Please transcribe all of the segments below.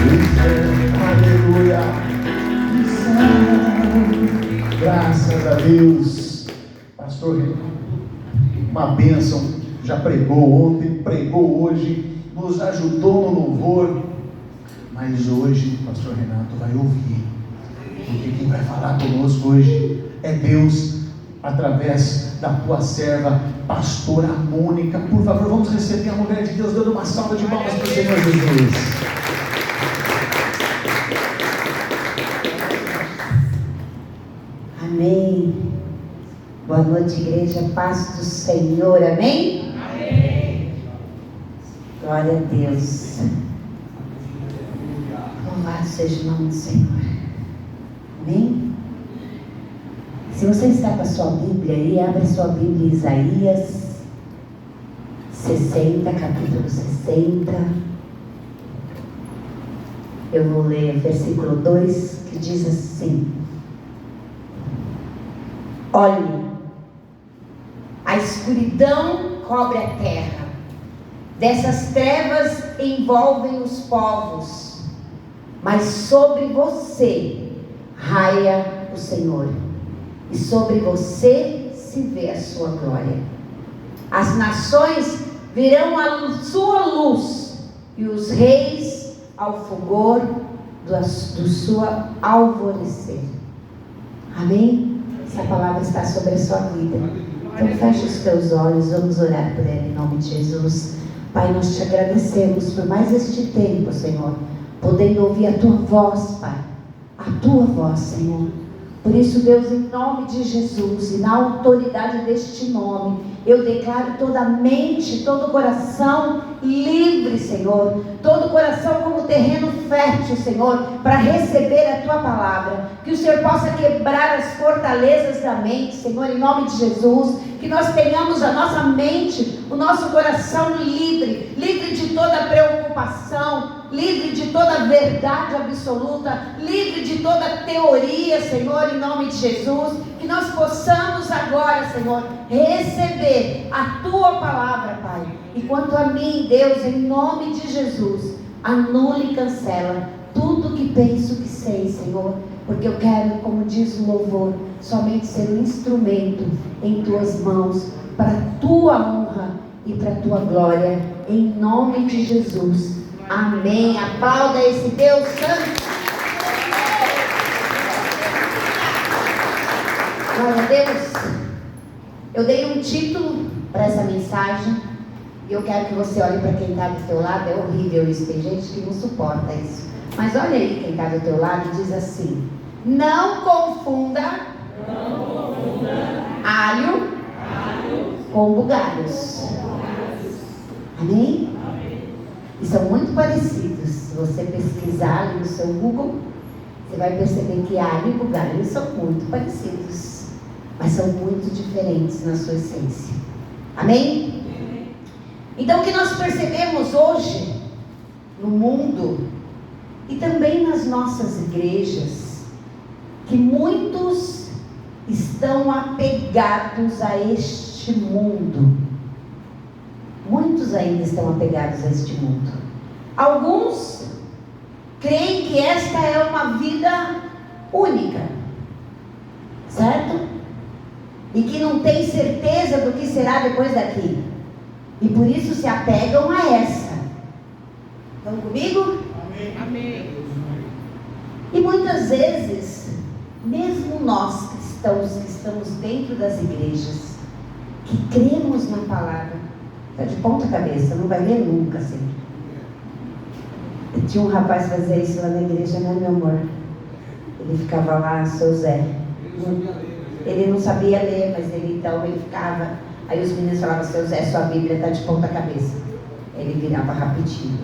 Aleluia. Graças a Deus. Pastor, uma bênção. Já pregou ontem, pregou hoje, nos ajudou no louvor. Mas hoje o pastor Renato vai ouvir. Porque quem vai falar conosco hoje é Deus, através da tua serva, pastora Mônica. Por favor, vamos receber a mulher de Deus, dando uma salva de palmas para o Senhor Jesus. Amém. Boa noite, igreja. Paz do Senhor. Amém? Amém. Glória a Deus. Louvado seja o nome do Senhor. Amém? Se você está com a sua Bíblia aí, abre a sua Bíblia em Isaías 60, capítulo 60. Eu vou ler o versículo 2, que diz assim: olhe, a escuridão cobre a terra, dessas trevas envolvem os povos, mas sobre você raia o Senhor, e sobre você se vê a sua glória. As nações virão à sua luz, e os reis ao fulgor do seu alvorecer. Amém? Essa palavra está sobre a sua vida. Então feche os teus olhos, vamos orar por ela em nome de Jesus. Pai, nós te agradecemos por mais este tempo, Senhor, podendo ouvir a tua voz, Pai, a tua voz, Senhor. Por isso, Deus, em nome de Jesus e na autoridade deste nome, eu declaro toda a mente, todo o coração livre, Senhor. Todo o coração como terreno fértil, Senhor, para receber a tua palavra. Que o Senhor possa quebrar as fortalezas da mente, Senhor, em nome de Jesus. Que nós tenhamos a nossa mente, o nosso coração livre, livre de toda preocupação, livre de toda verdade absoluta, livre de toda teoria, Senhor, em nome de Jesus. Que nós possamos agora, Senhor, receber a tua palavra, Pai. E quanto a mim, Deus, em nome de Jesus, anula e cancela tudo que penso que sei, Senhor, porque eu quero, como diz o louvor, somente ser um instrumento em tuas mãos, para a tua honra e para a tua glória, em nome de Jesus. Amém. Aplauda esse Deus santo. Glória a Deus. Eu dei um título para essa mensagem e eu quero que você olhe para quem está do teu lado. É horrível isso, tem gente que não suporta isso, mas olha aí quem está do teu lado e diz assim: não confunda alho com bugalhos. Amém? E são muito parecidos. Se você pesquisar ali no seu Google, você vai perceber que alho e bugalho são muito parecidos, mas são muito diferentes na sua essência. Amém? Então o que nós percebemos hoje no mundo e também nas nossas igrejas, que muitos estão apegados a este mundo. Muitos ainda estão apegados a este mundo. Alguns creem que esta é uma vida única, certo? E que não tem certeza do que será depois daqui, e por isso se apegam a essa. Estão comigo? Amém. E muitas vezes, mesmo nós cristãos que estamos dentro das igrejas, que cremos na palavra, está de ponta cabeça, não vai ler nunca assim. Tinha um rapaz que fazia isso lá na igreja, né, meu amor? Ele ficava lá, seu Zé. Ele não sabia ler, mas ele ficava. Aí os meninos falavam: seu Zé, sua Bíblia está de ponta cabeça. Ele virava rapidinho.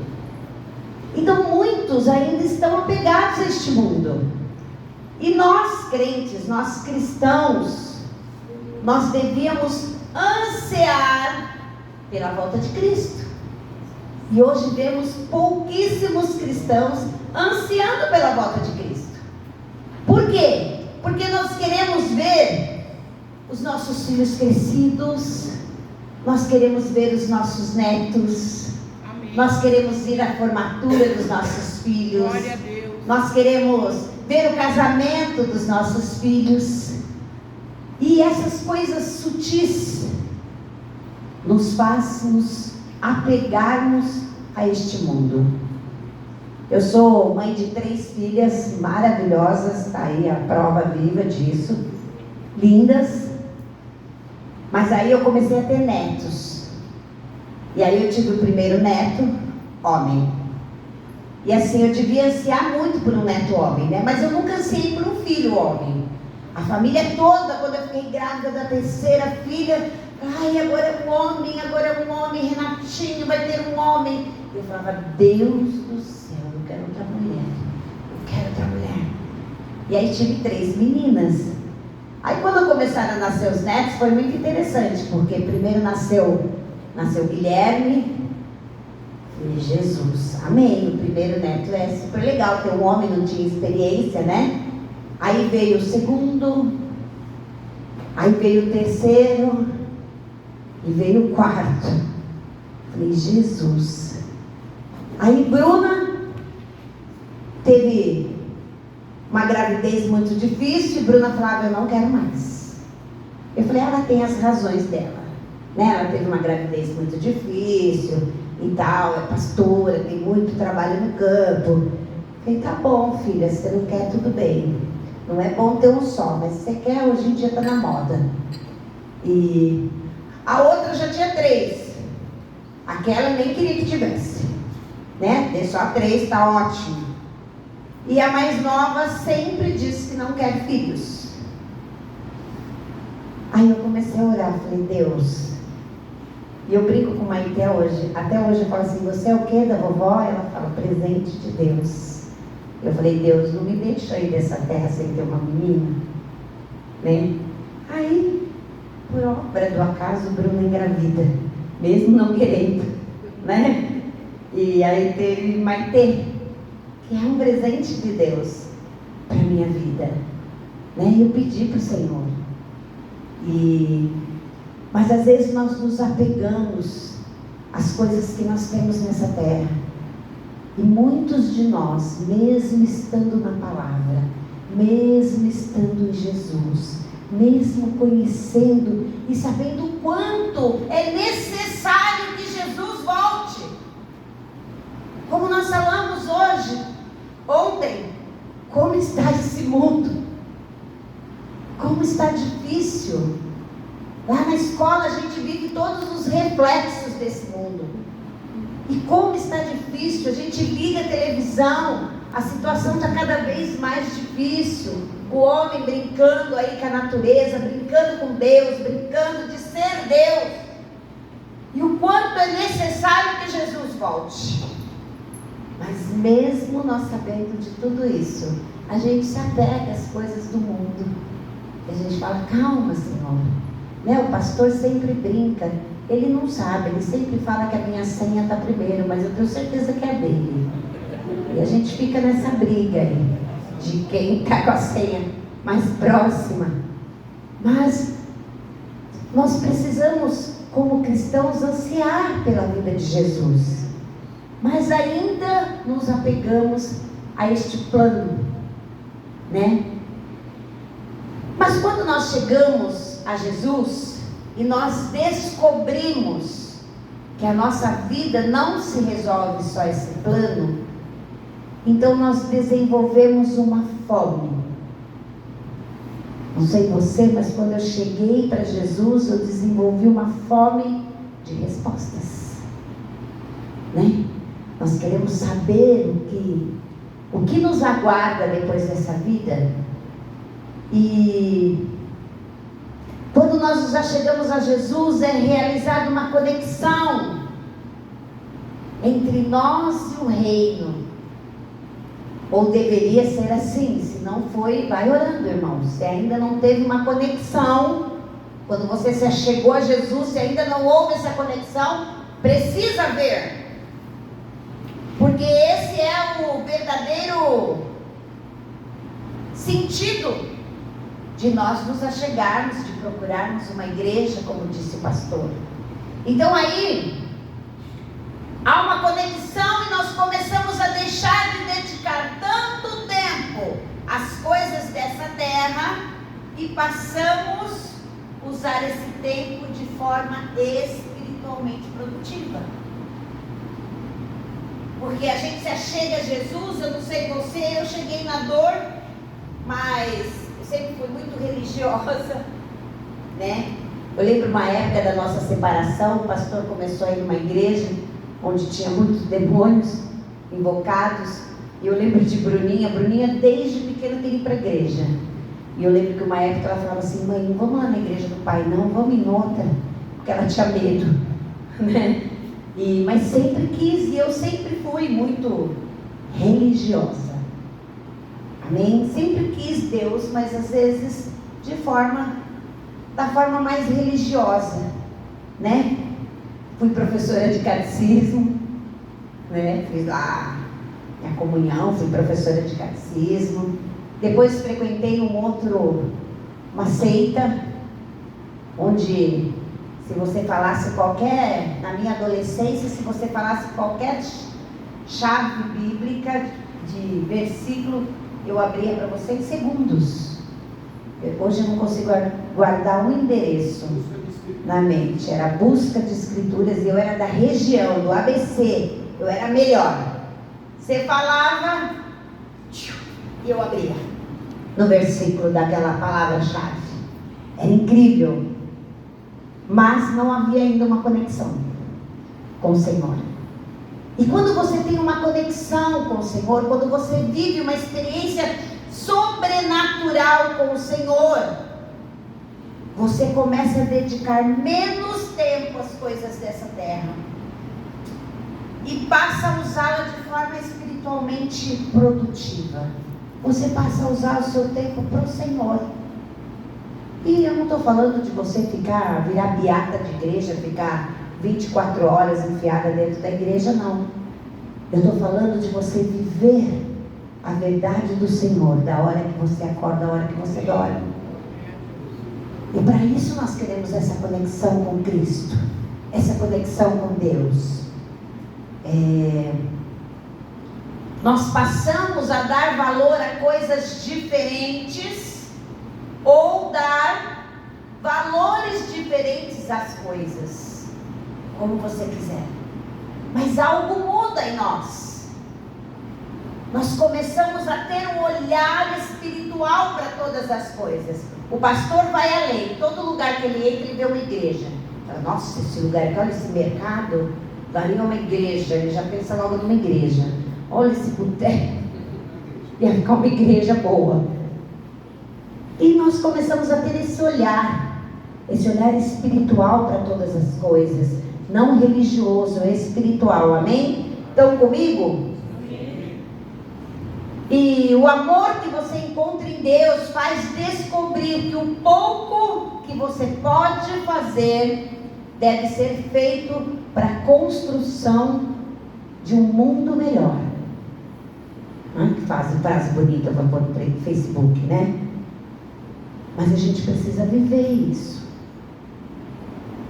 Então muitos ainda estão apegados a este mundo. E nós crentes, nós cristãos, nós devíamos ansiar pela volta de Cristo. E hoje vemos pouquíssimos cristãos ansiando pela volta de Cristo. Por quê? Porque nós queremos ver os nossos filhos crescidos, nós queremos ver os nossos netos. Amém. Nós queremos ir à formatura dos nossos filhos. Glória a Deus. Nós queremos ver o casamento dos nossos filhos. E essas coisas sutis nos fazem nos apegarmos a este mundo. Eu sou mãe de 3 filhas maravilhosas, está aí a prova viva disso, lindas. Mas aí eu comecei a ter netos. E aí eu tive o primeiro neto, homem. E assim, eu devia ansiar muito por um neto homem, né? Mas eu nunca ansiei por um filho homem. A família toda, quando eu fiquei grávida da 3ª filha, ai, agora é um homem, Renatinho vai ter um homem. Eu falava, Deus do céu, eu quero outra mulher. E aí tive 3 meninas. Aí quando começaram a nascer os netos, foi muito interessante, porque primeiro nasceu Guilherme. Falei, Jesus, amém. O primeiro neto é super legal, ter um homem, não tinha experiência, né? Aí veio o segundo, aí veio o terceiro, e veio o 4. Falei, Jesus. Aí Bruna teve uma gravidez muito difícil, e Bruna falava, eu não quero mais. Eu falei, ela tem as razões dela, né? Ela teve uma gravidez muito difícil e tal, é pastora, tem muito trabalho no campo. Eu falei, tá bom, filha, se você não quer, tudo bem. Não é bom ter um só, mas se você quer, hoje em dia está na moda. E a outra já tinha 3. Aquela eu nem queria que tivesse, né? Ter só 3 está ótimo. E a mais nova sempre disse que não quer filhos. Aí eu comecei a orar, falei, Deus. E eu brinco com a mãe até hoje eu falo assim, você é o quê da vovó? Ela fala, presente de Deus. Eu falei, Deus, não me deixa ir dessa terra sem ter uma menina, né? Aí, por obra do acaso, Bruna engravida, mesmo não querendo, né? E aí teve Maitê, que é um presente de Deus para a minha vida, né? Eu pedi para o Senhor. Mas às vezes nós nos apegamos às coisas que nós temos nessa terra. E muitos de nós, mesmo estando na palavra, mesmo estando em Jesus, mesmo conhecendo e sabendo o quanto é necessário que Jesus volte, como nós falamos ontem, como está esse mundo, como está difícil. Lá na escola a gente vive todos os reflexos desse mundo. E como está difícil, a gente liga a televisão, a situação está cada vez mais difícil. O homem brincando aí com a natureza, brincando com Deus, brincando de ser Deus. E o quanto é necessário que Jesus volte. Mas mesmo nós sabendo de tudo isso, a gente se apega às coisas do mundo. E a gente fala, calma, Senhor. Né? O pastor sempre brinca. Ele não sabe, ele sempre fala que a minha senha está primeiro, mas eu tenho certeza que é dele. E a gente fica nessa briga aí, de quem está com a senha mais próxima. Mas nós precisamos, como cristãos, ansiar pela vida de Jesus. Mas ainda nos apegamos a este plano, né? Mas quando nós chegamos a Jesus, e nós descobrimos que a nossa vida não se resolve só esse plano, então nós desenvolvemos uma fome. Não sei você, mas quando eu cheguei para Jesus, eu desenvolvi uma fome de respostas, né? Nós queremos saber o que nos aguarda depois dessa vida. E quando nós já chegamos a Jesus, é realizada uma conexão entre nós e o reino. Ou deveria ser assim. Se não foi, vai orando, irmão. Se ainda não teve uma conexão, quando você se chegou a Jesus, se ainda não houve essa conexão, precisa ver. Porque esse é o verdadeiro sentido de nós nos achegarmos, de procurarmos uma igreja, como disse o pastor. Então aí, Há uma conexão e nós começamos a deixar de dedicar tanto tempo às coisas dessa terra e passamos a usar esse tempo de forma espiritualmente produtiva. Porque a gente se achega a Jesus, eu não sei você, eu cheguei na dor, mas eu sempre fui muito religiosa, né? Eu lembro uma época da nossa separação, o pastor começou a ir numa igreja onde tinha muitos demônios invocados, e eu lembro de Bruninha desde pequena queria ir para a igreja, e eu lembro que uma época ela falava assim: mãe, não vamos lá na igreja do pai não, vamos em outra, porque ela tinha medo, né? Mas sempre quis, e eu sempre fui muito religiosa, amém? Sempre quis Deus, mas às vezes da forma mais religiosa, né? Fui professora de catecismo, né? Fiz lá minha comunhão, fui professora de catecismo. Depois frequentei uma seita, onde se você falasse na minha adolescência, se você falasse qualquer chave bíblica de versículo, eu abria para você em segundos. Hoje eu não consigo guardar um endereço na mente. Era busca de escrituras, e eu era da região, do ABC, eu era melhor. Você falava e eu abria no versículo daquela palavra-chave. Era incrível, mas não havia ainda uma conexão com o Senhor. E quando você tem uma conexão com o Senhor, quando você vive uma experiência sobrenatural com o Senhor, você começa a dedicar menos tempo às coisas dessa terra e passa a usá-la de forma espiritualmente produtiva. Você passa a usar o seu tempo para o Senhor. E eu não estou falando de você virar beata de igreja, ficar 24 horas enfiada dentro da igreja, não. Eu estou falando de você viver a verdade do Senhor, da hora que você acorda, da hora que você dorme. E para isso nós queremos essa conexão com Cristo, essa conexão com Deus. Nós passamos a dar valor a coisas diferentes ou dar valores diferentes às coisas, como você quiser. Mas algo muda em nós. Nós começamos a ter um olhar espiritual para todas as coisas. O pastor vai além, todo lugar que ele entra, ele vê uma igreja. Fala: nossa, esse lugar aqui, olha esse mercado, ali é uma igreja. Ele já pensa logo numa igreja. Olha esse boteco, ia ficar uma igreja boa. E nós começamos a ter esse olhar espiritual para todas as coisas, não religioso, espiritual, amém? Estão comigo? E o amor que você encontra em Deus faz descobrir que o pouco que você pode fazer deve ser feito para a construção de um mundo melhor. Que frase bonita para pôr no Facebook, né? Mas a gente precisa viver isso.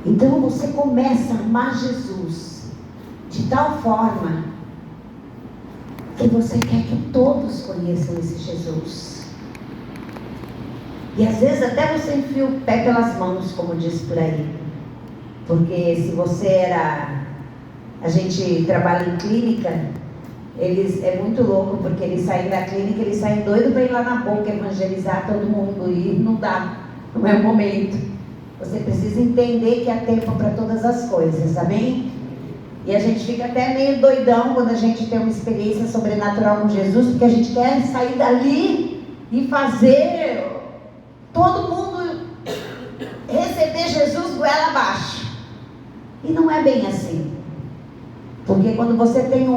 Então você começa a amar Jesus de tal forma que você quer que todos conheçam esse Jesus. E às vezes até você enfia o pé pelas mãos, como diz por aí. Porque se você a gente trabalha em clínica, é muito louco, porque eles saem da clínica, eles saem doidos para ir lá na boca evangelizar todo mundo, e não dá, não é o momento. Você precisa entender que há tempo para todas as coisas, amém? E a gente fica até meio doidão quando a gente tem uma experiência sobrenatural com Jesus, porque a gente quer sair dali e fazer todo mundo receber Jesus goela abaixo. E não é bem assim. Porque quando você tem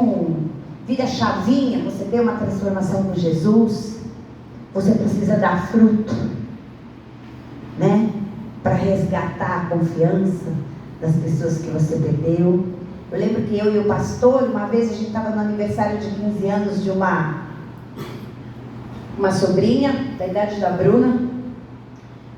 vira chavinha, você tem uma transformação com Jesus, você precisa dar fruto, né? Para resgatar a confiança das pessoas que você perdeu. Eu lembro que eu e o pastor, uma vez a gente estava no aniversário de 15 anos de uma sobrinha, da idade da Bruna,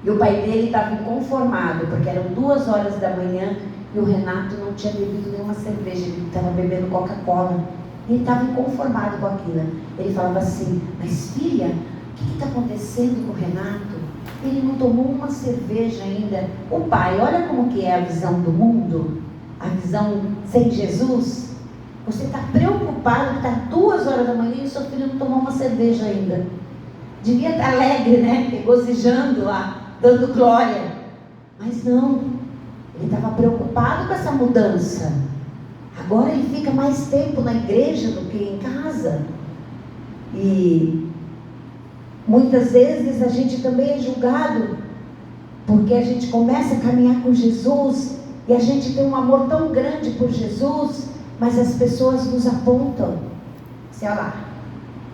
e o pai dele estava inconformado, porque eram 2 horas da manhã E o Renato não tinha bebido nenhuma cerveja, ele estava bebendo Coca-Cola. E ele estava inconformado com aquilo. Ele falava assim: mas filha, o que está acontecendo com o Renato? Ele não tomou uma cerveja ainda. O pai, olha como que é a visão do mundo, a visão sem Jesus. Você está preocupado que está 2 horas da manhã e seu filho não tomou uma cerveja ainda. Devia estar alegre, né? Regozijando lá, dando glória. Mas não, ele estava preocupado com essa mudança. Agora ele fica mais tempo na igreja do que em casa. E muitas vezes a gente também é julgado, porque a gente começa a caminhar com Jesus e a gente tem um amor tão grande por Jesus, mas as pessoas nos apontam. Você olha lá,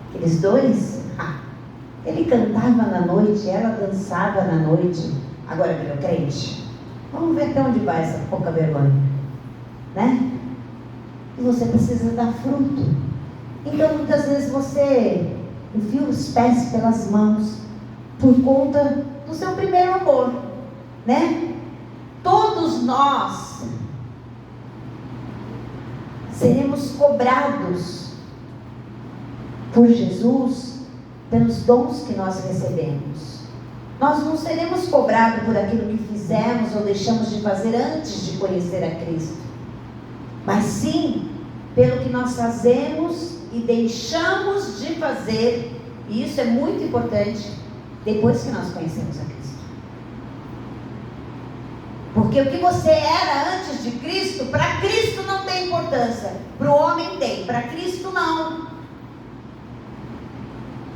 aqueles dois, ele cantava na noite, ela dançava na noite, agora virou crente. Vamos ver até onde vai essa pouca vergonha, né? E você precisa dar fruto. Então muitas vezes você enfia os pés pelas mãos por conta do seu primeiro amor, né? Todos nós seremos cobrados por Jesus pelos dons que nós recebemos. Nós não seremos cobrados por aquilo que fizemos ou deixamos de fazer antes de conhecer a Cristo, mas sim pelo que nós fazemos e deixamos de fazer, e isso é muito importante, depois que nós conhecemos a Cristo. Porque o que você era antes de Cristo, para Cristo não tem importância, para o homem tem, para Cristo não.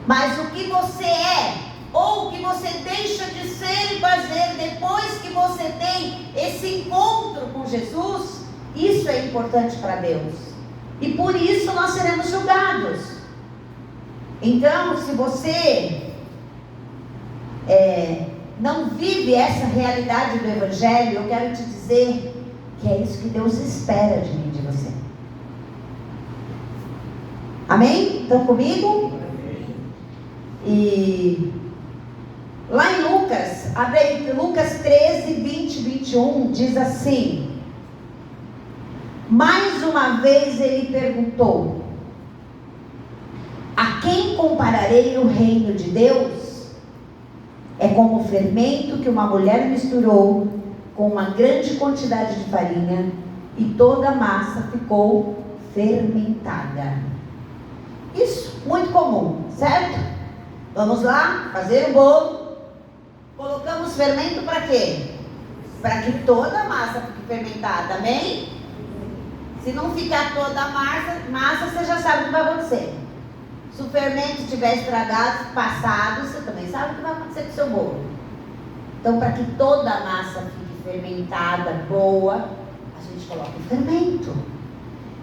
Mas o que você é, ou o que você deixa de ser e fazer depois que você tem esse encontro com Jesus, isso é importante para Deus. E por isso nós seremos julgados. Então, se você não vive essa realidade do Evangelho, eu quero te dizer que é isso que Deus espera de mim e de você. Amém? Estão comigo? E lá em Lucas, abre aí, Lucas 13, 20, 21, diz assim: mais uma vez ele perguntou: a quem compararei o reino de Deus? É como o fermento que uma mulher misturou com uma grande quantidade de farinha e toda a massa ficou fermentada. Isso, muito comum, certo? Vamos lá, fazer o bolo. Colocamos fermento para quê? Para que toda a massa fique fermentada, amém? Se não ficar toda a massa, você já sabe o que vai acontecer. Se o fermento estiver estragado, passado, você também sabe o que vai acontecer com o seu bolo. Então, para que toda a massa fique fermentada, boa, a gente coloca o fermento.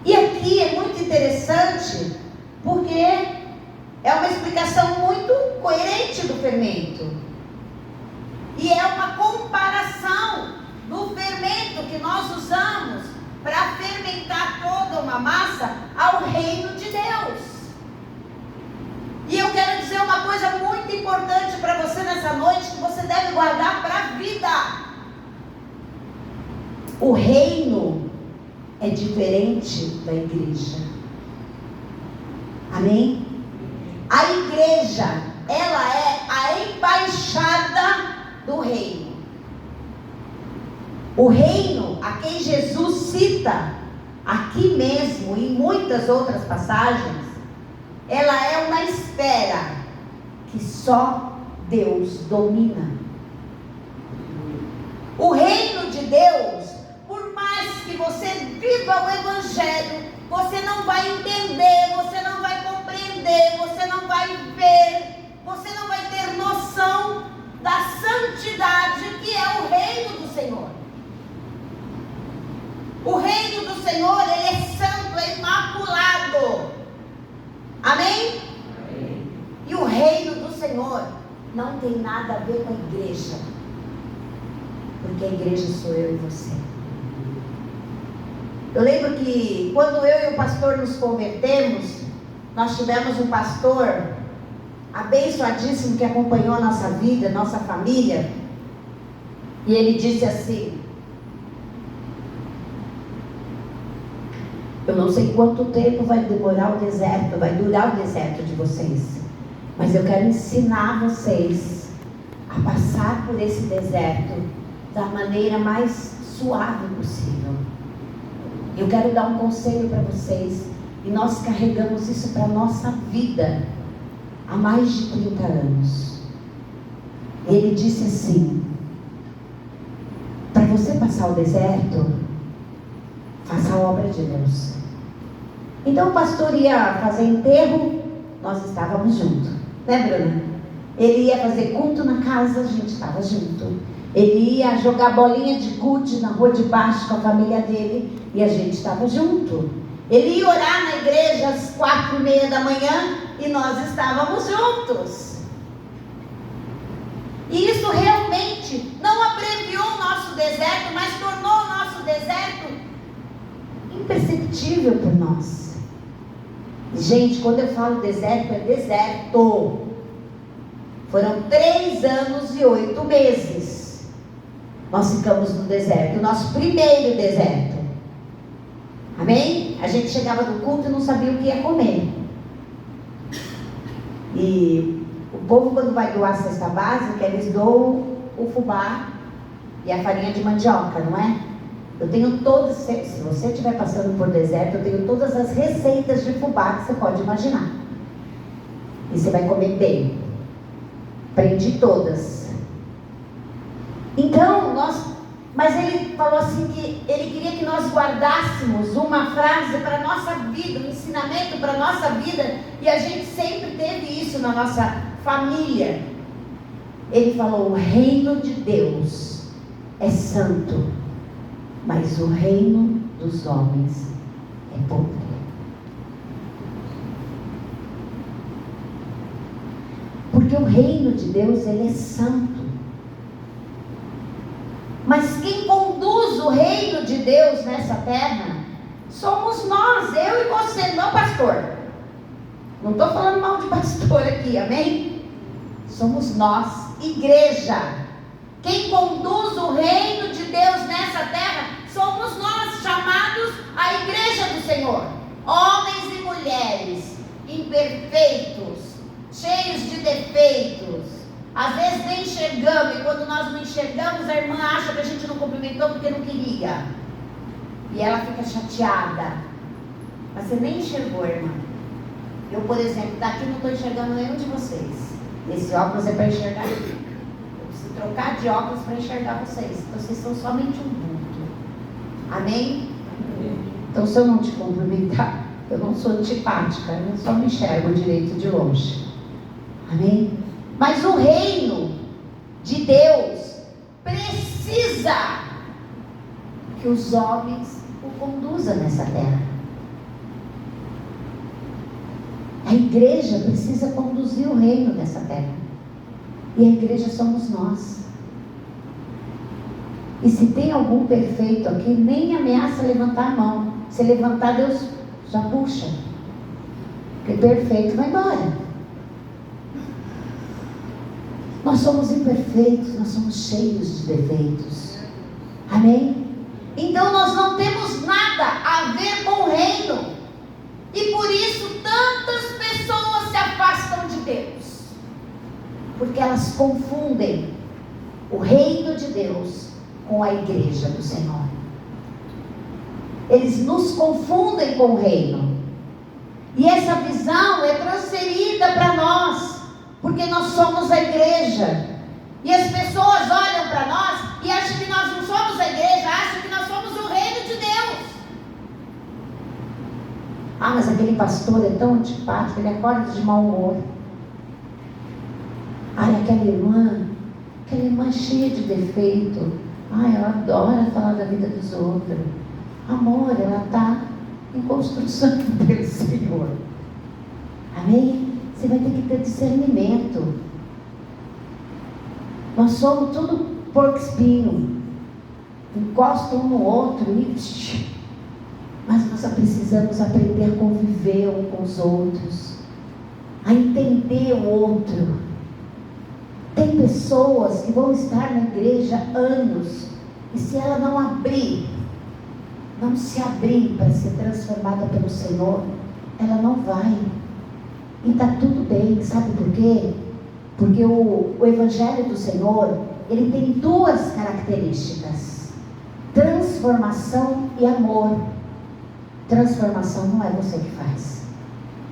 E aqui é muito interessante, porque é uma explicação muito coerente do fermento. E é uma comparação do fermento que nós usamos para fermentar toda uma massa ao reino de Deus. E eu quero dizer uma coisa muito importante para você nessa noite, que você deve guardar para a vida. O reino é diferente da igreja. Amém? A igreja, ela é a embaixada do reino. O reino a quem Jesus cita aqui mesmo e em muitas outras passagens, ela é uma esfera que só Deus domina. O reino de Deus, por mais que você viva o Evangelho, você não vai entender, você não vai compreender, você não vai ver, você não vai ter noção da santidade que é o reino do Senhor. O reino do Senhor, ele é santo, é imaculado. Amém? Amém? E o reino do Senhor não tem nada a ver com a igreja, porque a igreja sou eu e você. Eu lembro que quando eu e o pastor nos convertemos, nós tivemos um pastor abençoadíssimo que acompanhou a nossa vida, nossa família, e ele disse assim: Eu não sei quanto tempo vai demorar o deserto, vai durar o deserto de vocês. Mas eu quero ensinar vocês a passar por esse deserto da maneira mais suave possível. Eu quero dar um conselho para vocês. E nós carregamos isso para a nossa vida há mais de 30 anos. Ele disse assim: para você passar o deserto, faça a obra de Deus. Então o pastor ia fazer enterro, nós estávamos juntos, né, Bruna? Ele ia fazer culto na casa, a gente estava junto. Ele ia jogar bolinha de gude na rua de baixo com a família dele, e a gente estava junto. Ele ia orar na igreja às 4:30 da manhã, e nós estávamos juntos. E isso realmente não abreviou o nosso deserto, mas tornou o nosso deserto imperceptível por nós. Gente, quando eu falo deserto, é deserto. Foram 3 anos e 8 meses. Nós ficamos no deserto, o nosso primeiro deserto. Amém? A gente chegava do culto e não sabia o que ia comer. E o povo, quando vai doar a cesta básica, eles doam o fubá e a farinha de mandioca, não é? Eu tenho todas, se você estiver passando por deserto, eu tenho todas as receitas de fubá que você pode imaginar. E você vai comer bem. Aprendi todas. Então, mas ele falou assim que ele queria que nós guardássemos uma frase para a nossa vida, um ensinamento para a nossa vida, e a gente sempre teve isso na nossa família. Ele falou: o reino de Deus é santo, mas o reino dos homens é podre. Porque o reino de Deus, ele é santo. Mas quem conduz o reino de Deus nessa terra somos nós, eu e você, não pastor. Não estou falando mal de pastor aqui, amém? Somos nós, igreja. Quem conduz o reino de Deus nessa terra somos nós, chamados a igreja do Senhor. Homens e mulheres imperfeitos, cheios de defeitos. Às vezes nem enxergamos, e quando nós não enxergamos, a irmã acha que a gente não cumprimentou porque não queria. E ela fica chateada. Mas você nem enxergou, irmã. Eu, por exemplo, daqui não estou enxergando nenhum de vocês. Esse óculos é para enxergar aqui. Eu preciso trocar de óculos para enxergar vocês. Então vocês são somente um vulto. Amém? Então se eu não te cumprimentar, eu não sou antipática, eu só me enxergo direito de longe. Amém? Mas o reino de Deus precisa que os homens o conduzam nessa terra. A igreja precisa conduzir o reino nessa terra. E a igreja somos nós. E se tem algum perfeito aqui, nem ameaça levantar a mão. Se levantar, Deus já puxa. Porque perfeito vai embora. Nós somos imperfeitos, nós somos cheios de defeitos. Amém? Então nós não temos nada a ver com o reino. E por isso tantas pessoas se afastam de Deus. Porque elas confundem o reino de Deus com a igreja do Senhor. Eles nos confundem com o reino. E essa visão é transferida para nós. Porque nós somos a igreja. E as pessoas olham para nós e acham que nós não somos a igreja, acham que nós somos o reino de Deus. Ah, mas aquele pastor é tão antipático, ele acorda de mau humor. Ai, aquela irmã cheia de defeito. Ai, ela adora falar da vida dos outros. Amor, ela está em construção pelo Senhor. Amém? Você vai ter que ter discernimento. Nós somos tudo porco espinho. Encosta um no outro e... Mas nós só precisamos aprender a conviver um com os outros. A entender o outro. Tem pessoas que vão estar na igreja anos. E se ela não abrir não se abrir para ser transformada pelo Senhor, ela não vai. E está tudo bem, sabe por quê? Porque o Evangelho do Senhor, ele tem duas características: transformação e amor. Transformação não é você que faz,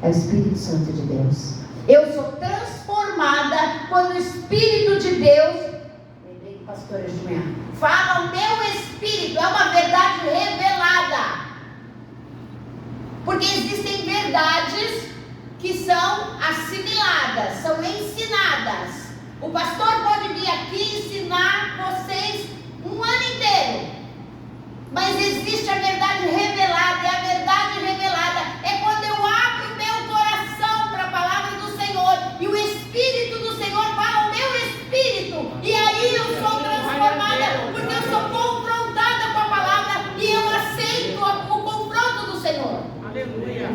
é o Espírito Santo de Deus. Eu sou transformada quando o Espírito de Deus, lembrei do pastor hoje de manhã, fala o meu espírito, é uma verdade revelada. Porque existem verdades que são assimiladas, são ensinadas. O pastor pode vir aqui ensinar vocês um ano inteiro, mas existe a verdade revelada, e a verdade revelada é quando eu abro o meu coração para a palavra do Senhor, e o Espírito do Senhor fala ao meu espírito, e aí eu sou transformada, porque eu sou confrontada com a palavra, e eu aceito o confronto do Senhor. Aleluia.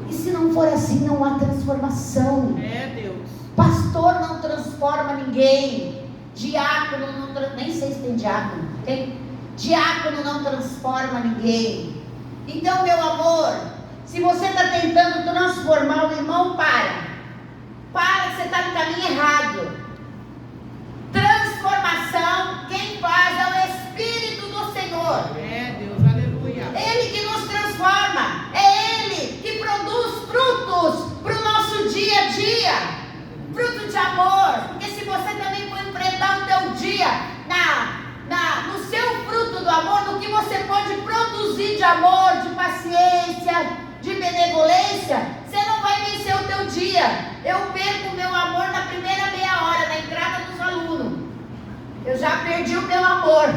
E se não for assim, não há transformação. É, Deus. Pastor não transforma ninguém. Diácono não nem sei se tem diácono. Tem? Diácono não transforma ninguém. Então, meu amor, se você está tentando transformar o irmão, para, você está no caminho errado. Transformação, quem faz é o Espírito do Senhor. É, Deus, aleluia. Ele que nos transforma, é Ele que produz frutos para o nosso dia a dia, fruto de amor. Porque se você também for enfrentar o teu dia no seu fruto do amor, no que você pode produzir de amor, de paciência, de benevolência, você não vai vencer o teu dia. Eu perco o meu amor na primeira meia hora, na entrada dos alunos. Eu já perdi o meu amor.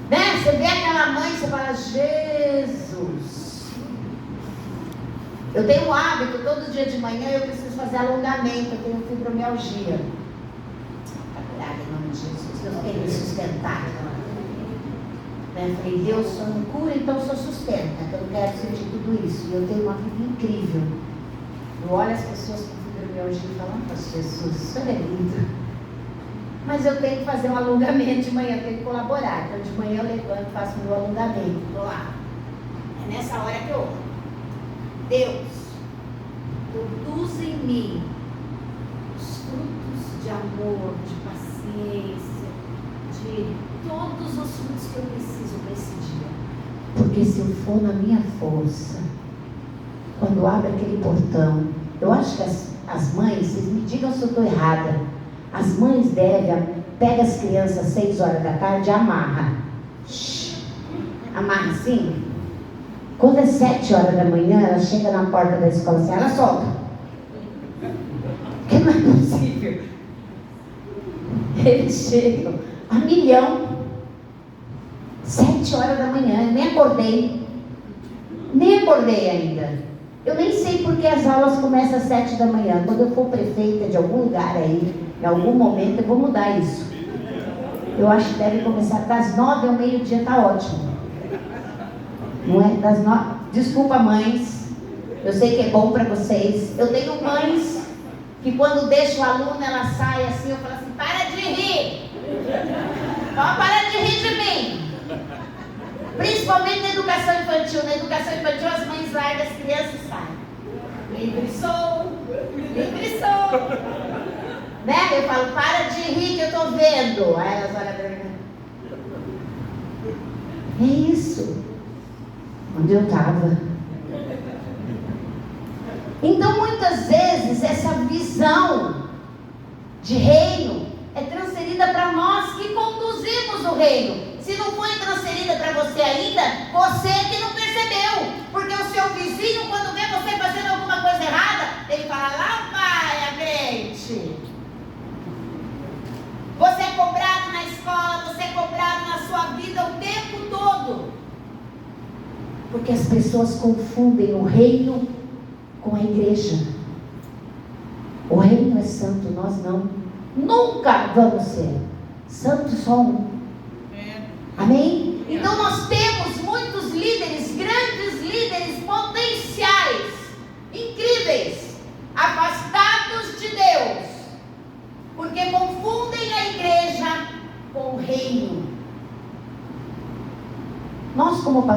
Né? Você vê aquela mãe, você fala, Jesus. Eu tenho um hábito, todo dia de manhã eu preciso fazer alongamento, eu tenho fibromialgia. Em nome de Jesus, Deus tem me sustentar. Né? Falei, Deus só me cura, então só sustenta, que eu não quero sentir tudo isso. E eu tenho uma vida incrível. Eu olho as pessoas com fibromialgia e falo, nossa, Jesus, isso é lindo. Mas eu tenho que fazer um alongamento de manhã, eu tenho que colaborar. Então de manhã eu levanto, faço meu alongamento, estou lá. É nessa hora que eu oro. Deus, produz em mim os frutos de amor, de paciência, de todos os frutos que eu preciso para esse dia. Porque se eu for na minha força, quando abre aquele portão, eu acho que as mães, vocês me digam se eu estou errada, as mães pega as crianças às 6 horas da tarde e amarra. Amarra assim. Quando é 7 horas da manhã, ela chega na porta da escola assim, ela solta. Porque não é possível. Eles chegam a milhão. 7 horas da manhã, eu nem acordei. Nem acordei ainda. Eu nem sei porque as aulas começam às 7 da manhã. Quando eu for prefeita de algum lugar aí, em algum momento eu vou mudar isso. Eu acho que deve começar das 9 ao meio-dia, tá ótimo. Não é das 9. Desculpa, mães. Eu sei que é bom para vocês. Eu tenho mães que quando deixo o aluno, ela sai assim, eu falo assim, para de rir. Para de rir de mim. Principalmente na educação infantil. Na educação infantil as mães largam as crianças e saem. Livre sou. Né? Eu falo, para de rir que eu estou vendo. Aí elas olham para mim. É isso. Onde eu estava. Então muitas vezes essa visão de reino é transferida para nós que conduzimos o reino. Se não foi transferida para você ainda, você que não percebeu. Porque o seu vizinho, quando vê você fazendo alguma coisa errada, ele fala, lá vai a crente. Você é cobrado na escola, você é cobrado na sua vida o tempo todo. Porque as pessoas confundem o reino com a igreja. O reino é santo, nós não. Nunca vamos ser. Santo só um. Amém? Então nós temos muitos líderes, grandes líderes potenciais, incríveis, afastados de Deus, porque confundem a igreja com o reino.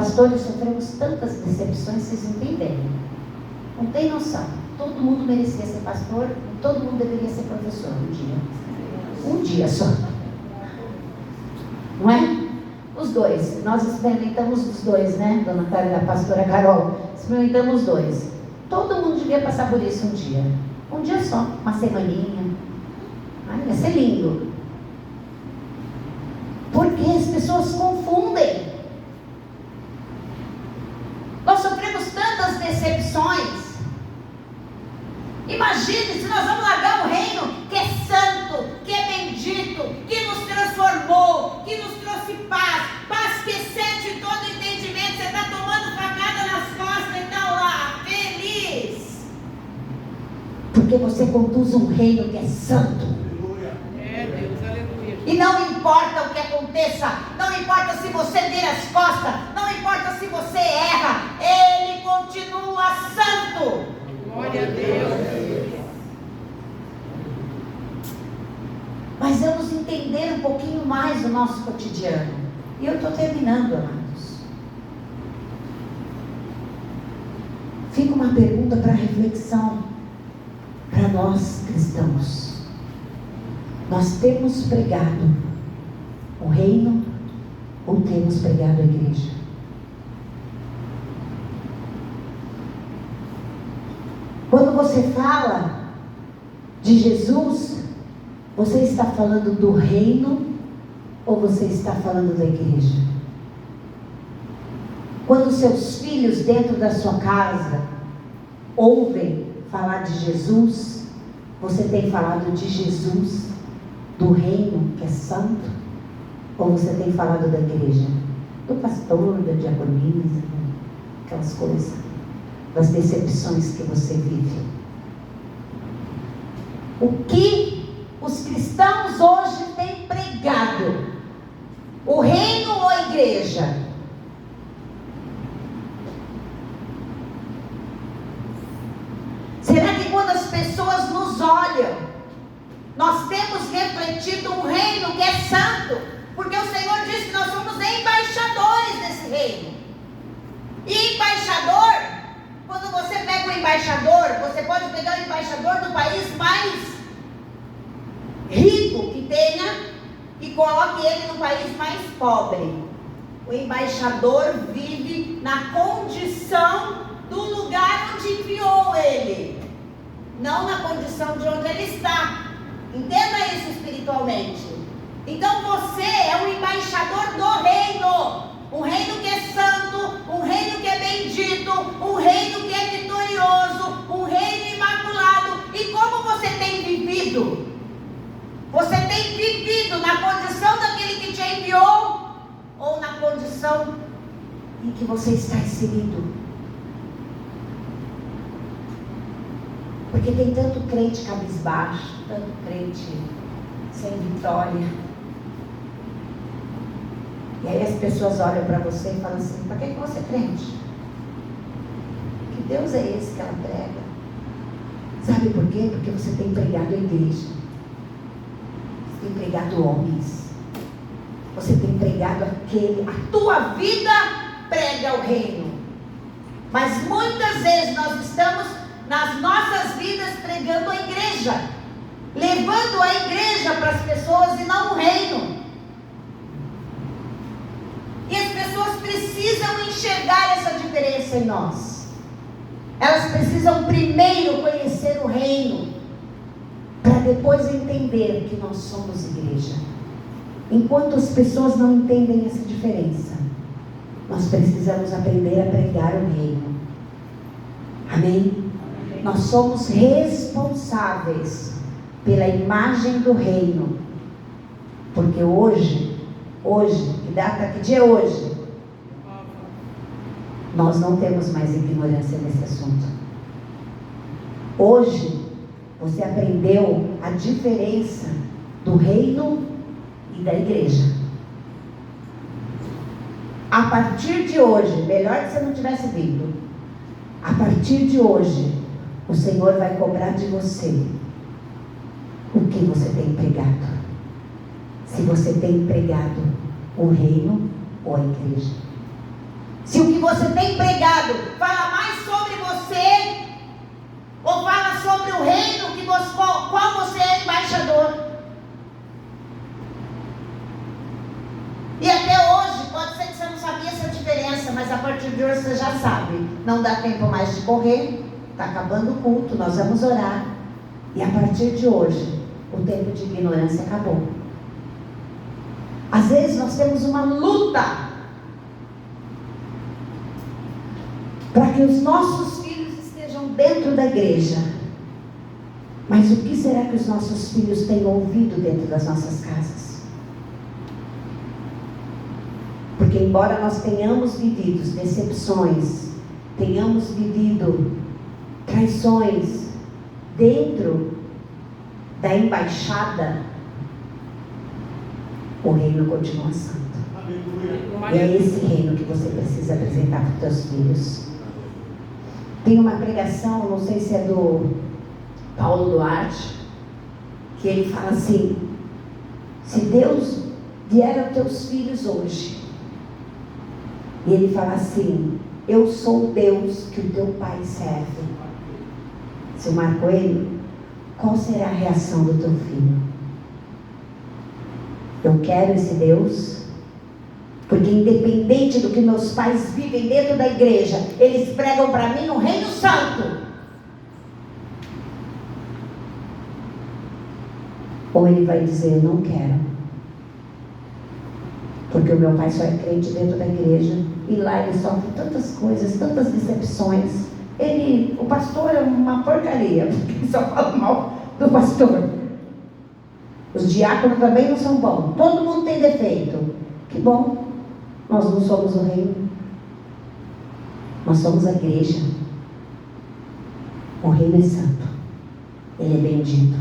pastores sofremos tantas decepções, vocês não têm ideia. Não tem noção. Todo mundo merecia ser pastor, todo mundo deveria ser professor um dia. Um dia só. Não é? Os dois. Nós experimentamos os dois, né, dona Carla e a pastora Carol? Experimentamos os dois. Todo mundo devia passar por isso um dia. Um dia só, uma semaninha. Ai, ia ser lindo. Porque as pessoas confundem. Nós sofremos tantas decepções. Imagine se nós vamos largar um reino que é santo, que é bendito, que nos transformou, que nos trouxe paz, paz que excede todo entendimento. Você está tomando facada nas costas e está lá, feliz. Porque você conduz um reino que é santo. É, Deus, aleluia. E não importa o que aconteça, não importa se você vira as costas, não importa se você erra, Ele continua santo. Glória a Deus. Mas vamos entender um pouquinho mais o nosso cotidiano. E eu estou terminando, amados. Fica uma pergunta para reflexão para nós cristãos. Nós temos pregado o reino ou temos pregado a igreja? Quando você fala de Jesus, você está falando do reino ou você está falando da igreja? Quando seus filhos dentro da sua casa ouvem falar de Jesus, você tem falado de Jesus, do reino que é santo, ou você tem falado da igreja, do pastor, da diaconisa, aquelas coisas, das decepções que você vive? O que os cristãos hoje têm pregado? O reino ou a igreja? Será que quando as pessoas nos olham, nós temos refletido um reino que é santo? Porque o Senhor disse que nós somos embaixadores desse reino. E embaixador, quando você pega um embaixador, você pode pegar o embaixador do país mais rico que tenha e coloque ele no país mais pobre. O embaixador vive na condição do lugar onde enviou ele, não na condição de onde ele está. Entenda isso espiritualmente. Então você é um embaixador do reino. Um reino que é santo, um reino que é bendito, um reino que é vitorioso, um reino imaculado. E como você tem vivido? Você tem vivido na condição daquele que te enviou ou na condição em que você está inserido? Porque tem tanto crente cabisbaixo, tanto crente sem vitória. E aí as pessoas olham para você e falam assim: para que você é crente? Que Deus é esse que ela prega? Sabe por quê? Porque você tem pregado a igreja. Você tem pregado homens. Você tem pregado aquele. A tua vida prega o reino. Mas muitas vezes nós estamos nas nossas vidas pregando a igreja, levando a igreja para as pessoas e não o reino. E as pessoas precisam enxergar essa diferença em nós. Elas precisam primeiro conhecer o reino, para depois entender que nós somos igreja. Enquanto as pessoas não entendem essa diferença, nós precisamos aprender a pregar o reino. Amém? Nós somos responsáveis pela imagem do reino. Porque hoje, que data, que dia é hoje? Nós não temos mais ignorância nesse assunto. Hoje, você aprendeu a diferença do reino e da igreja. A partir de hoje, melhor que você não tivesse vindo, a partir de hoje, o Senhor vai cobrar de você o que você tem pregado. Se você tem pregado o reino ou a igreja. Se o que você tem pregado fala mais sobre você, ou fala sobre o reino qual você é embaixador. E até hoje, pode ser que você não sabia essa diferença, mas a partir de hoje você já sabe. Não dá tempo mais de correr, está acabando o culto, nós vamos orar. E a partir de hoje, o tempo de ignorância acabou. Às vezes nós temos uma luta para que os nossos filhos estejam dentro da igreja. Mas o que será que os nossos filhos têm ouvido dentro das nossas casas? Porque embora nós tenhamos vivido decepções, tenhamos vivido traições dentro da embaixada, o reino continua santo. E é esse reino que você precisa apresentar para os seus filhos. Tem uma pregação, não sei se é do Paulo Duarte, que ele fala assim: se Deus vier aos teus filhos hoje, e ele fala assim: eu sou o Deus que o teu pai serve. Se eu marco ele, qual será a reação do teu filho? Eu quero esse Deus, porque independente do que meus pais vivem dentro da igreja, eles pregam para mim o reino santo. Ou ele vai dizer: eu não quero, porque o meu pai só é crente dentro da igreja, e lá ele sofre tantas coisas, tantas decepções. O pastor é uma porcaria, porque ele só fala mal do pastor. Os diáconos também não são bons, todo mundo tem defeito. Que bom, nós não somos o reino, nós somos a igreja. O reino é santo, ele é bendito.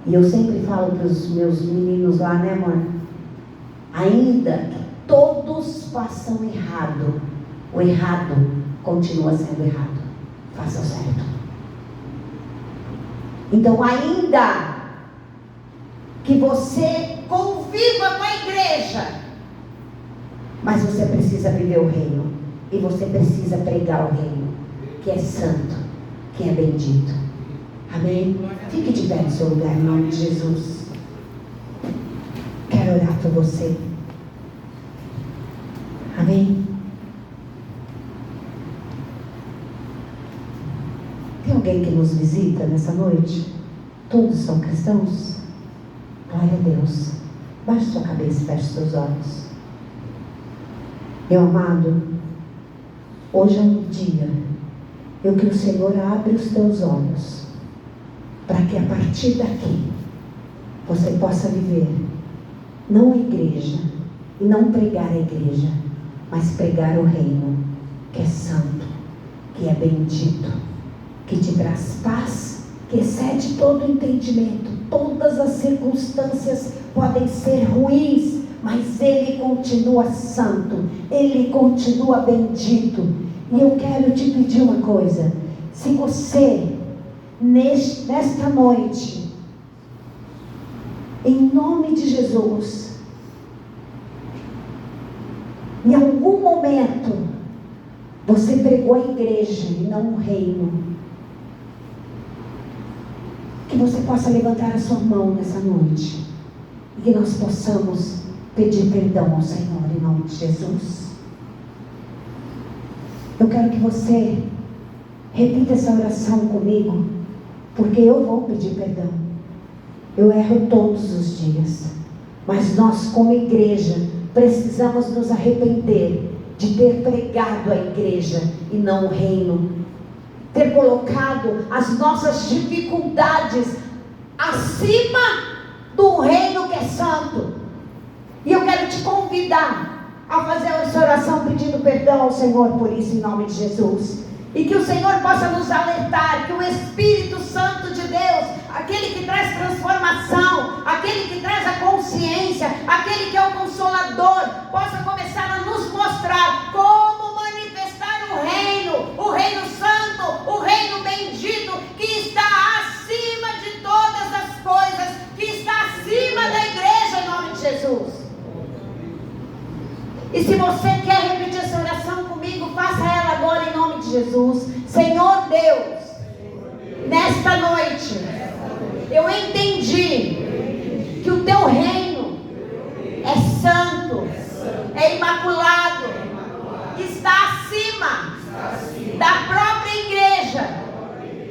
E eu sempre falo para os meus meninos lá, né, amor? Ainda que todos façam errado, o errado continua sendo errado. Faça o certo. Então, ainda que você conviva com a igreja, mas você precisa viver o reino, e você precisa pregar o reino, que é santo, que é bendito. Amém? Fique de pé no seu lugar, em nome de Jesus. Quero orar por você. Amém? Tem alguém que nos visita nessa noite? Todos são cristãos? Glória a Deus. Baixe sua cabeça e feche seus olhos. Meu amado, hoje é um dia em que o Senhor abre os teus olhos, para que a partir daqui você possa viver não a igreja, e não pregar a igreja, mas pregar o reino, que é santo, que é bendito, que te traz paz, que excede todo entendimento. Todas as circunstâncias podem ser ruins, mas ele continua santo, ele continua bendito. E eu quero te pedir uma coisa: se você nesta noite, em nome de Jesus, em algum momento você pregou a igreja e não o reino, que você possa levantar a sua mão nessa noite, e que nós possamos pedir perdão ao Senhor em nome de Jesus. Eu quero que você repita essa oração comigo, porque eu vou pedir perdão. Eu erro todos os dias, mas nós como igreja precisamos nos arrepender de ter pregado a igreja e não o reino, ter colocado as nossas dificuldades acima do reino que é santo. E eu quero te convidar a fazer essa oração pedindo perdão ao Senhor por isso, em nome de Jesus. E que o Senhor possa nos alertar, que o Espírito Santo de Deus, aquele que traz transformação, aquele que traz a consciência, aquele que é o Consolador, possa começar a nos mostrar como manifestar o reino santo, o reino bendito, que está acima de todas as coisas, que está acima da igreja, em nome de Jesus. E se você quer repetir essa oração de Jesus. Senhor Deus, nesta noite, eu entendi que o teu reino é santo, é imaculado, está acima da própria igreja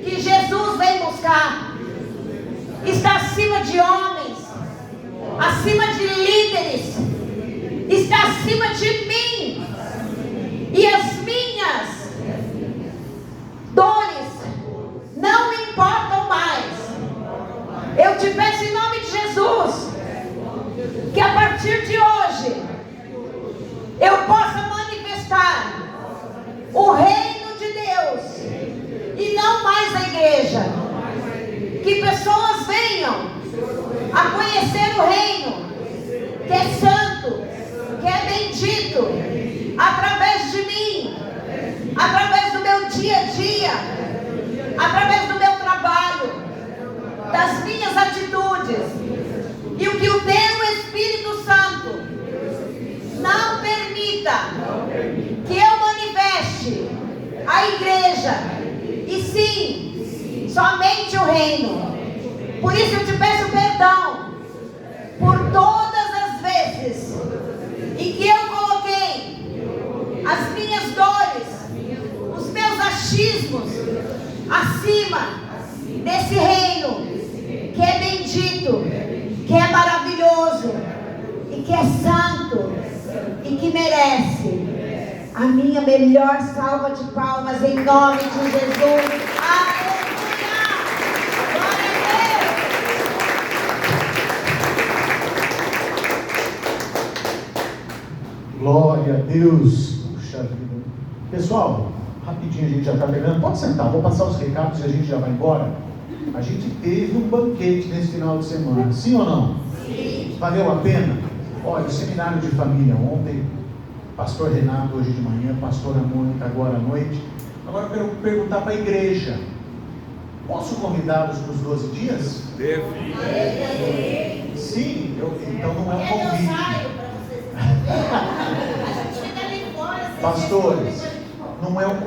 que Jesus vem buscar, está acima de homens, acima de líderes, está acima de mim, e as minhas dores não me importam mais. Eu te peço em nome de Jesus, que a partir de hoje eu possa manifestar o reino de Deus e não mais a igreja. Que pessoas venham a conhecer o reino que é santo, que é bendito, através de mim, através do meu dia a dia, através do meu trabalho, das minhas atitudes. E o que o teu Espírito Santo não permita que eu manifeste a igreja, e sim, somente o reino. Por isso eu te peço perdão por todas as vezes em que eu coloquei as minhas dores, os meus achismos acima desse reino que é bendito, que é maravilhoso e que é santo e que merece a minha melhor salva de palmas em nome de Jesus. Aleluia! Glória a Deus. Puxa vida. Pessoal, rapidinho, a gente já está pegando. Pode sentar, vou passar os recados e a gente já vai embora. A gente teve um banquete nesse final de semana, sim ou não? Sim. Valeu a pena? Olha, o seminário de família ontem, pastor Renato hoje de manhã, pastora Mônica agora à noite. Agora eu quero perguntar para a igreja: posso convidá-los para os 12 dias? Deve. Sim, então não é um convite. Eu saio para vocês. A gente fica ali fora. Pastores, não é um convite.